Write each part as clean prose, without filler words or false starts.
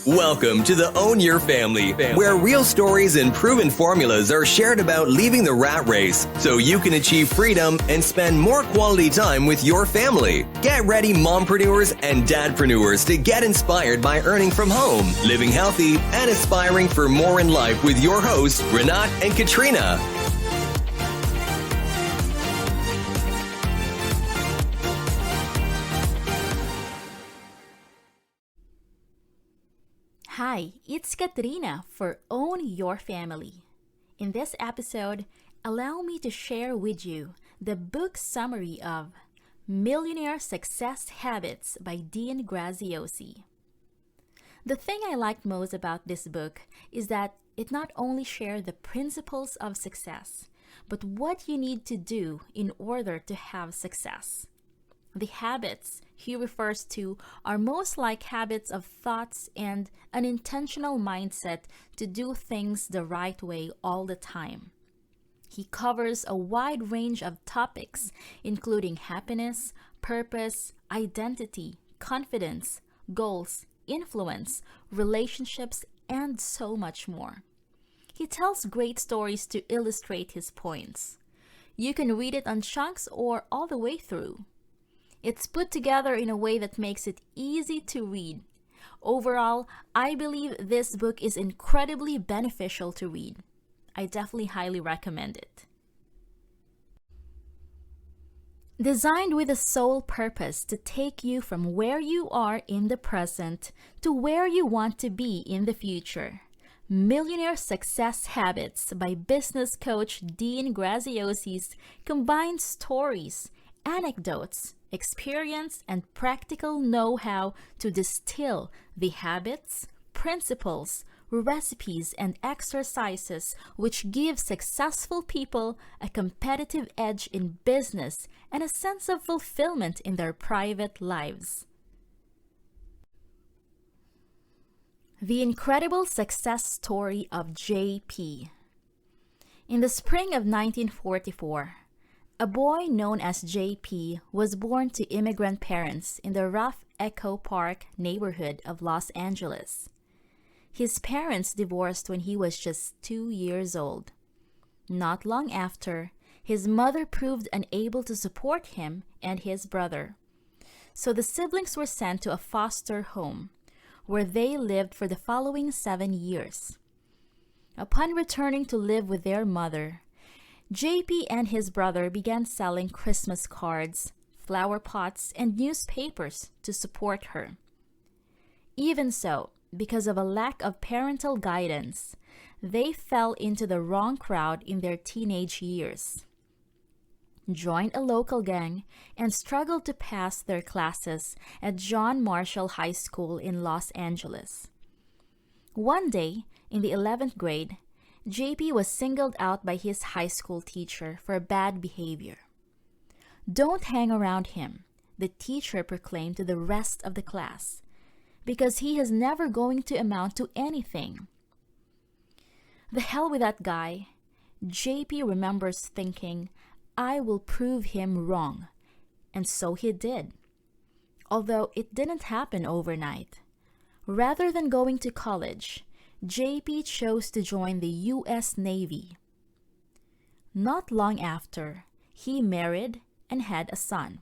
Welcome to the Own Your Family, where real stories and proven formulas are shared about leaving the rat race so you can achieve freedom and spend more quality time with your family. Get ready, mompreneurs and dadpreneurs, to get inspired by earning from home, living healthy, and aspiring for more in life with your hosts, Renat and Katrina. Hi, it's Katrina for Own Your Family. In this episode, allow me to share with you the book summary of Millionaire Success Habits by Dean Graziosi. The thing I liked most about this book is that it not only shares the principles of success, but what you need to do in order to have success. The habits he refers to are most like habits of thoughts and an intentional mindset to do things the right way all the time. He covers a wide range of topics, including happiness, purpose, identity, confidence, goals, influence, relationships, and so much more. He tells great stories to illustrate his points. You can read it on chunks or all the way through. It's put together in a way that makes it easy to read. Overall, I believe this book is incredibly beneficial to read. I definitely highly recommend it. Designed with a sole purpose to take you from where you are in the present to where you want to be in the future. Millionaire Success Habits by business coach Dean Graziosi combines stories, anecdotes, experience, and practical know-how to distill the habits, principles, recipes, and exercises which give successful people a competitive edge in business and a sense of fulfillment in their private lives. The incredible success story of J.P. In the spring of 1944, a boy known as J.P. was born to immigrant parents in the rough Echo Park neighborhood of Los Angeles. His parents divorced when he was just 2 years old. Not long after, his mother proved unable to support him and his brother. So the siblings were sent to a foster home, where they lived for the following 7 years. Upon returning to live with their mother, J.P. and his brother began selling Christmas cards, flower pots, and newspapers to support her. Even so, because of a lack of parental guidance, they fell into the wrong crowd in their teenage years, joined a local gang, and struggled to pass their classes at John Marshall High School in Los Angeles. One day, in the 11th grade, J.P. was singled out by his high school teacher for bad behavior. "Don't hang around him," the teacher proclaimed to the rest of the class, "because he is never going to amount to anything." "The hell with that guy," J.P. remembers thinking, "I will prove him wrong." And so he did. Although it didn't happen overnight. Rather than going to college, J.P. chose to join the U.S. Navy. Not long after, he married and had a son.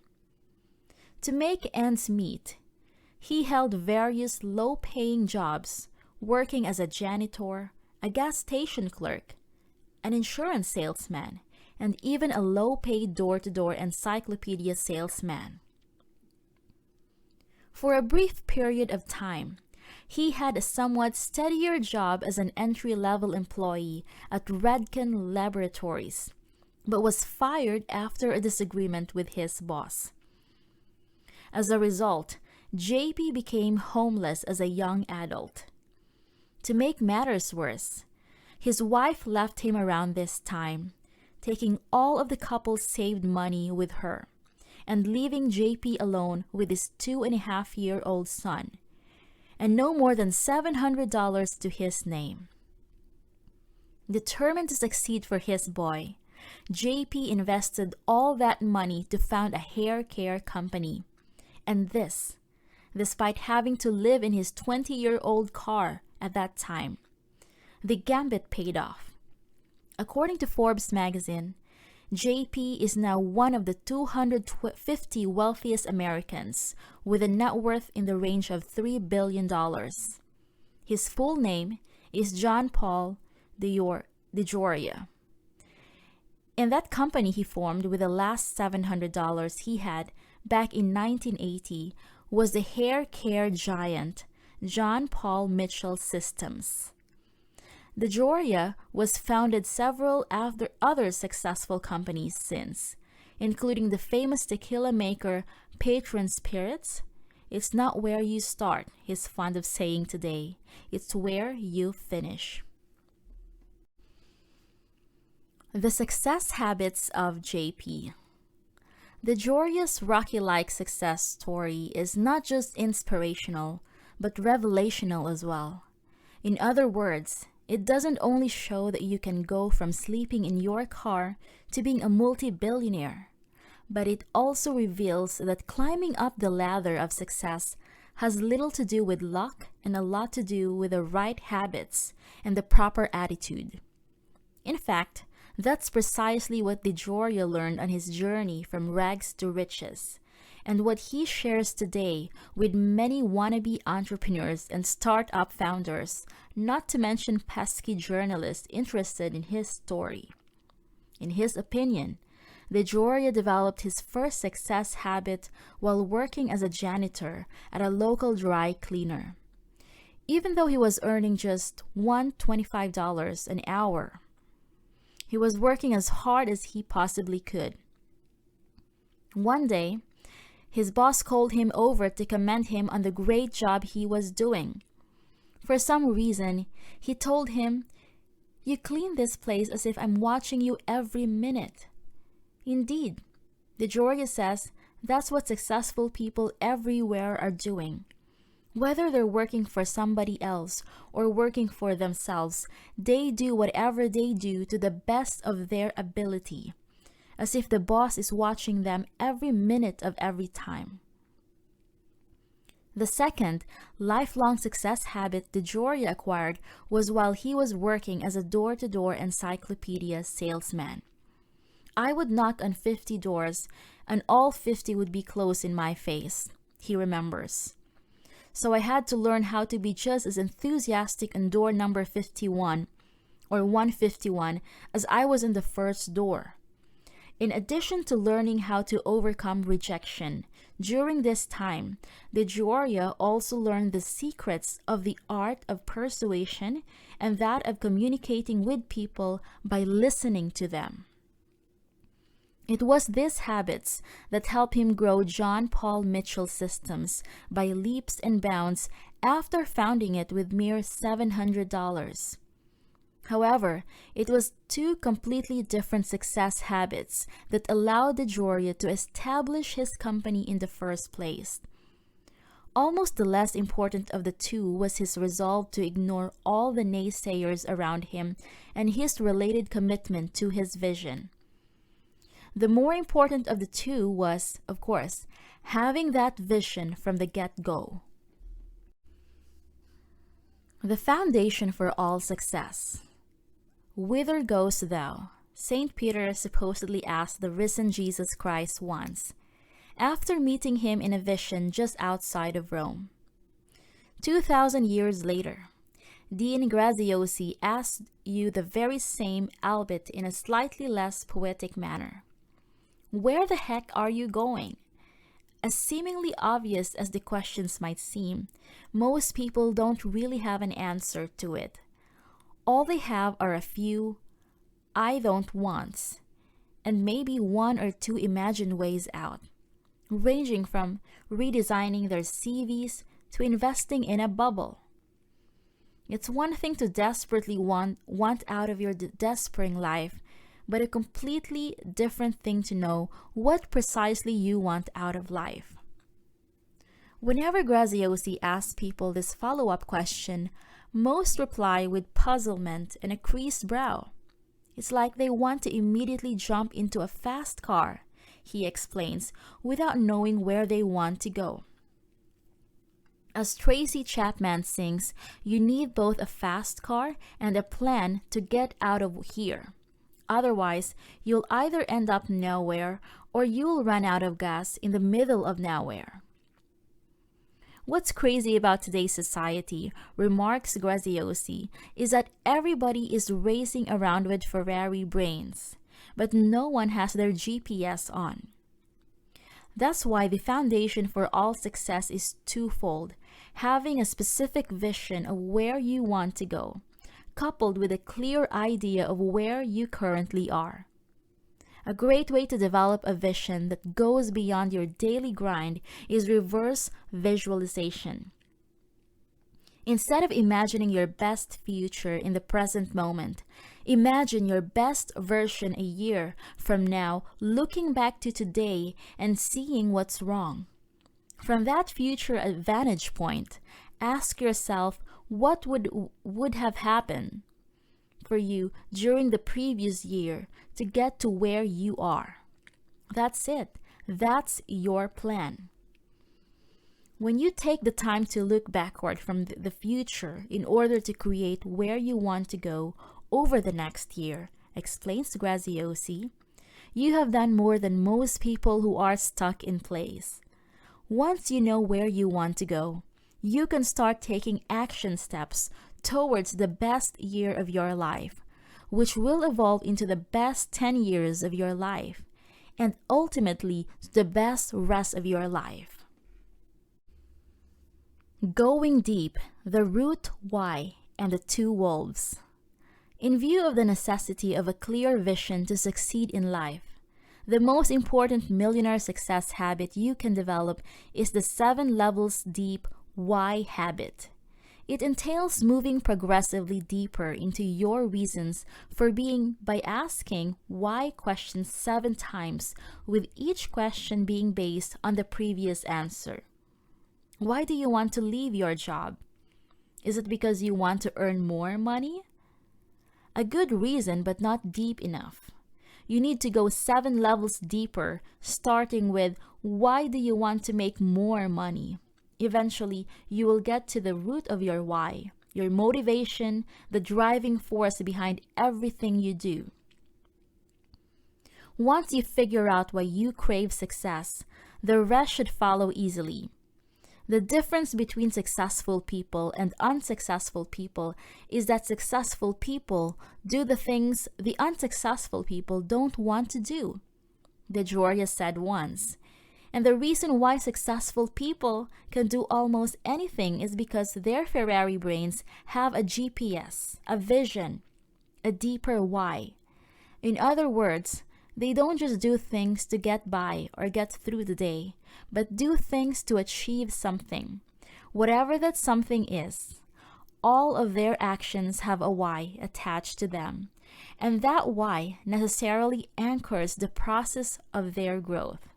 To make ends meet, he held various low-paying jobs, working as a janitor, a gas station clerk, an insurance salesman, and even a low-paid door-to-door encyclopedia salesman. For a brief period of time, he had a somewhat steadier job as an entry-level employee at Redken Laboratories, but was fired after a disagreement with his boss. As a result, J.P. became homeless as a young adult. To make matters worse, his wife left him around this time, taking all of the couple's saved money with her, and leaving J.P. alone with his 2.5-year-old son, and no more than $700 to his name. Determined to succeed for his boy, J.P. invested all that money to found a hair care company. And this despite having to live in his 20-year-old car at that time. The gambit paid off. According to Forbes magazine, JP is now one of the 250 wealthiest Americans with a net worth in the range of $3 billion. His full name is John Paul DeJoria. And that company he formed with the last $700 he had back in 1980 was the hair care giant John Paul Mitchell Systems. DeJoria was founded several other successful companies since, including the famous tequila maker Patron Spirits. It's not where you start, he's fond of saying today. It's where you finish. The Success Habits of JP. DeJoria's Rocky-like success story is not just inspirational, but revelational as well. In other words, it doesn't only show that you can go from sleeping in your car to being a multi-billionaire, but it also reveals that climbing up the ladder of success has little to do with luck and a lot to do with the right habits and the proper attitude. In fact, that's precisely what DeJoria learned on his journey from rags to riches, and what he shares today with many wannabe entrepreneurs and startup founders, not to mention pesky journalists interested in his story. In his opinion, DeJoria developed his first success habit while working as a janitor at a local dry cleaner. Even though he was earning just $125 an hour, he was working as hard as he possibly could. One day, his boss called him over to commend him on the great job he was doing. For some reason, he told him, "You clean this place as if I'm watching you every minute." Indeed, DeJoria says that's what successful people everywhere are doing. Whether they're working for somebody else or working for themselves, they do whatever they do to the best of their ability, as if the boss is watching them every minute of every time. The second lifelong success habit DeJoria acquired was while he was working as a door-to-door encyclopedia salesman. "I would knock on 50 doors, and all 50 would be closed in my face," he remembers. "So I had to learn how to be just as enthusiastic on door number 51 or 151 as I was in the first door." In addition to learning how to overcome rejection, during this time, DeJoria also learned the secrets of the art of persuasion and that of communicating with people by listening to them. It was these habits that helped him grow John Paul Mitchell Systems by leaps and bounds after founding it with mere $700. However, it was two completely different success habits that allowed DeJoria to establish his company in the first place. Almost the less important of the two was his resolve to ignore all the naysayers around him and his related commitment to his vision. The more important of the two was, of course, having that vision from the get-go. The foundation for all success. "Whither goest thou?" St. Peter supposedly asked the risen Jesus Christ once, after meeting him in a vision just outside of Rome. 2,000 years later, Dean Graziosi asked you the very same, albeit in a slightly less poetic manner. "Where the heck are you going?" As seemingly obvious as the questions might seem, most people don't really have an answer to it. All they have are a few "I don't wants," and maybe one or two imagined ways out, ranging from redesigning their CVs to investing in a bubble. It's one thing to desperately want out of your despairing life, but a completely different thing to know what precisely you want out of life. Whenever Graziosi asks people this follow-up question, most reply with puzzlement and a creased brow. It's like they want to immediately jump into a fast car, he explains, without knowing where they want to go. As Tracy Chapman sings, you need both a fast car and a plan to get out of here. Otherwise, you'll either end up nowhere or you'll run out of gas in the middle of nowhere. What's crazy about today's society, remarks Graziosi, is that everybody is racing around with Ferrari brains, but no one has their GPS on. That's why the foundation for all success is twofold: having a specific vision of where you want to go, coupled with a clear idea of where you currently are. A great way to develop a vision that goes beyond your daily grind is reverse visualization. Instead of imagining your best future in the present moment, imagine your best version a year from now, looking back to today and seeing what's wrong. From that future vantage point, ask yourself what would have happened for you during the previous year to get to where you are. That's it. That's your plan. When you take the time to look backward from the future in order to create where you want to go over the next year, explains Graziosi, you have done more than most people who are stuck in place. Once you know where you want to go, you can start taking action steps towards the best year of your life, which will evolve into the best 10 years of your life, and ultimately the best rest of your life. Going deep, the root, why, and the two wolves. In view of the necessity of a clear vision to succeed in life, the most important millionaire success habit you can develop is the 7 levels deep why habit. It entails moving progressively deeper into your reasons for being by asking why questions 7 times, with each question being based on the previous answer. Why do you want to leave your job? Is it because you want to earn more money? A good reason, but not deep enough. You need to go 7 levels deeper, starting with why do you want to make more money? Eventually, you will get to the root of your why, your motivation, the driving force behind everything you do. Once you figure out why you crave success, the rest should follow easily. The difference between successful people and unsuccessful people is that successful people do the things the unsuccessful people don't want to do, DeGioia said once. And the reason why successful people can do almost anything is because their Ferrari brains have a GPS, a vision, a deeper why. In other words, they don't just do things to get by or get through the day, but do things to achieve something. Whatever that something is, all of their actions have a why attached to them, and that why necessarily anchors the process of their growth.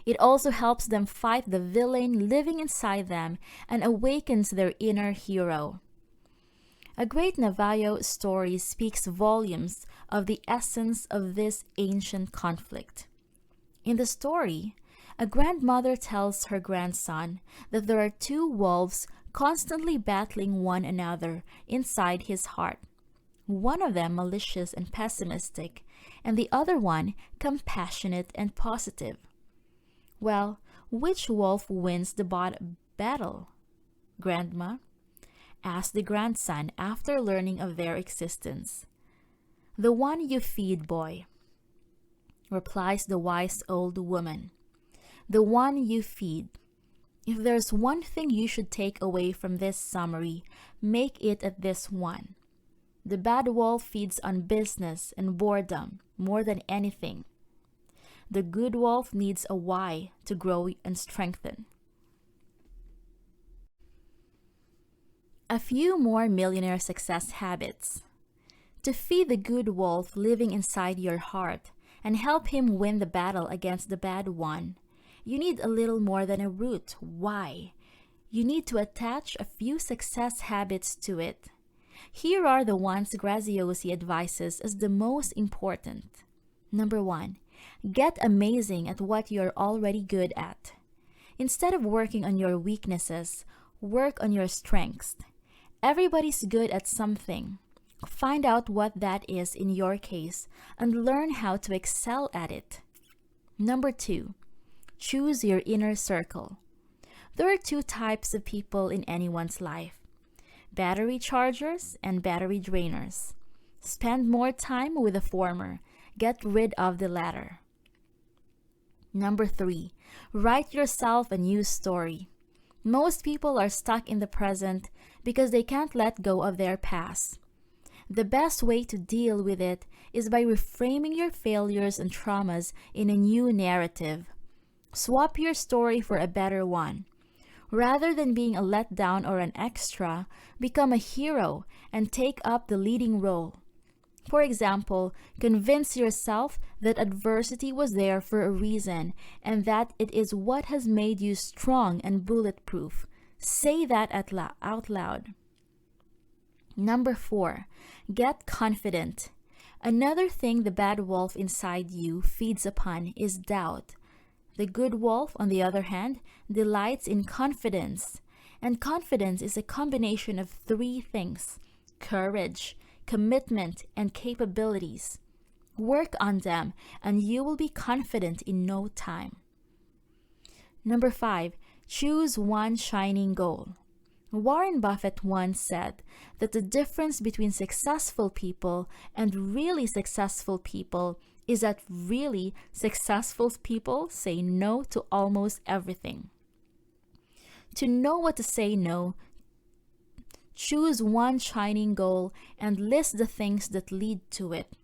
It also helps them fight the villain living inside them and awakens their inner hero. A great Navajo story speaks volumes of the essence of this ancient conflict. In the story, a grandmother tells her grandson that there are 2 wolves constantly battling one another inside his heart. One of them malicious and pessimistic, and the other one compassionate and positive. Well, which wolf wins the battle, Grandma? Asked the grandson after learning of their existence. The one you feed, boy, replies the wise old woman. The one you feed. If there's one thing you should take away from this summary, make it at this one. The bad wolf feeds on business and boredom more than anything. The good wolf needs a why to grow and strengthen. A few more millionaire success habits. To feed the good wolf living inside your heart and help him win the battle against the bad one, you need a little more than a root, why. You need to attach a few success habits to it. Here are the ones Graziosi advises as the most important. Number 1. Get amazing at what you're already good at. Instead of working on your weaknesses, work on your strengths. Everybody's good at something. Find out what that is in your case and learn how to excel at it. Number 2, choose your inner circle. There are 2 types of people in anyone's life: battery chargers and battery drainers. Spend more time with the former. Get rid of the latter. Number 3, write yourself a new story. Most people are stuck in the present because they can't let go of their past. The best way to deal with it is by reframing your failures and traumas in a new narrative. Swap your story for a better one. Rather than being a letdown or an extra, become a hero and take up the leading role. For example, convince yourself that adversity was there for a reason and that it is what has made you strong and bulletproof. Say that out loud. Number 4, get confident. Another thing the bad wolf inside you feeds upon is doubt. The good wolf, on the other hand, delights in confidence. And confidence is a combination of 3 things: courage, commitment, and capabilities. Work on them, and you will be confident in no time. Number 5, choose one shining goal. Warren Buffett once said that the difference between successful people and really successful people is that really successful people say no to almost everything. To know what to say no, choose one shining goal and list the things that lead to it.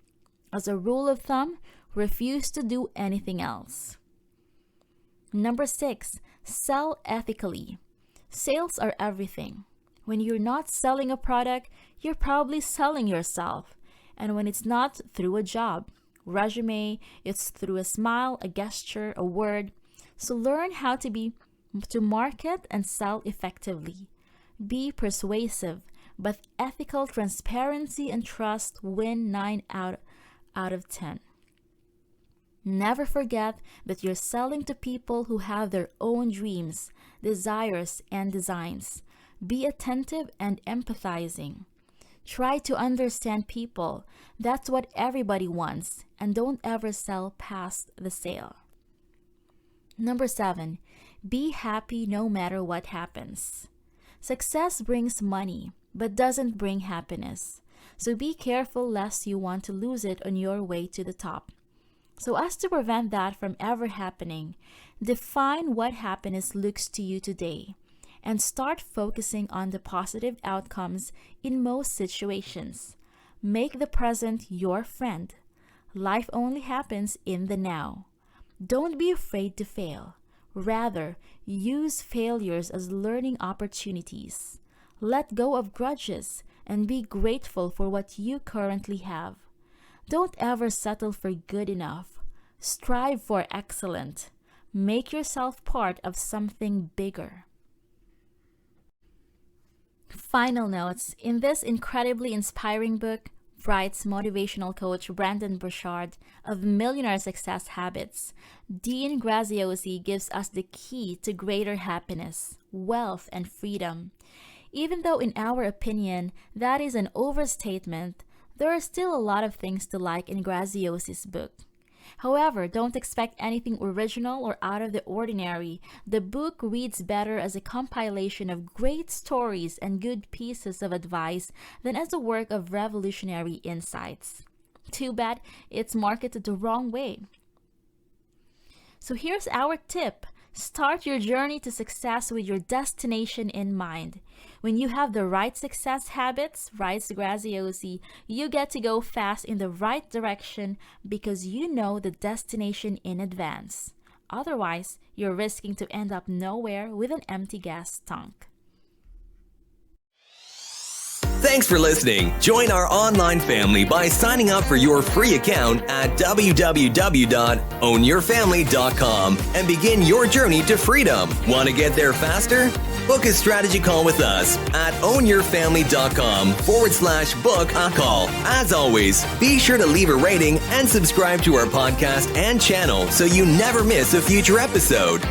As a rule of thumb, refuse to do anything else. Number 6, sell ethically. Sales are everything. When you're not selling a product, you're probably selling yourself. And when it's not through a job, resume, it's through a smile, a gesture, a word. So learn how to market and sell effectively. Be persuasive, but ethical transparency and trust win 9 out of 10. Never forget that you're selling to people who have their own dreams, desires, and designs. Be attentive and empathizing. Try to understand people. That's what everybody wants, and don't ever sell past the sale. Number 7, be happy no matter what happens. Success brings money, but doesn't bring happiness. So be careful lest you want to lose it on your way to the top. So as to prevent that from ever happening, define what happiness looks to you today and start focusing on the positive outcomes in most situations. Make the present your friend. Life only happens in the now. Don't be afraid to fail. Rather, use failures as learning opportunities. Let go of grudges and be grateful for what you currently have. Don't ever settle for good enough. Strive for excellent. Make yourself part of something bigger. Final notes. In this incredibly inspiring book, writes motivational coach Brendon Burchard of Millionaire Success Habits, Dean Graziosi gives us the key to greater happiness, wealth, and freedom. Even though in our opinion that is an overstatement, there are still a lot of things to like in Graziosi's book. However, don't expect anything original or out of the ordinary. The book reads better as a compilation of great stories and good pieces of advice than as a work of revolutionary insights. Too bad it's marketed the wrong way. So here's our tip. Start your journey to success with your destination in mind. When you have the right success habits, writes Graziosi, you get to go fast in the right direction because you know the destination in advance. Otherwise, you're risking to end up nowhere with an empty gas tank. Thanks for listening. Join our online family by signing up for your free account at www.ownyourfamily.com and begin your journey to freedom. Want to get there faster? Book a strategy call with us at ownyourfamily.com/book a call. As always, be sure to leave a rating and subscribe to our podcast and channel so you never miss a future episode.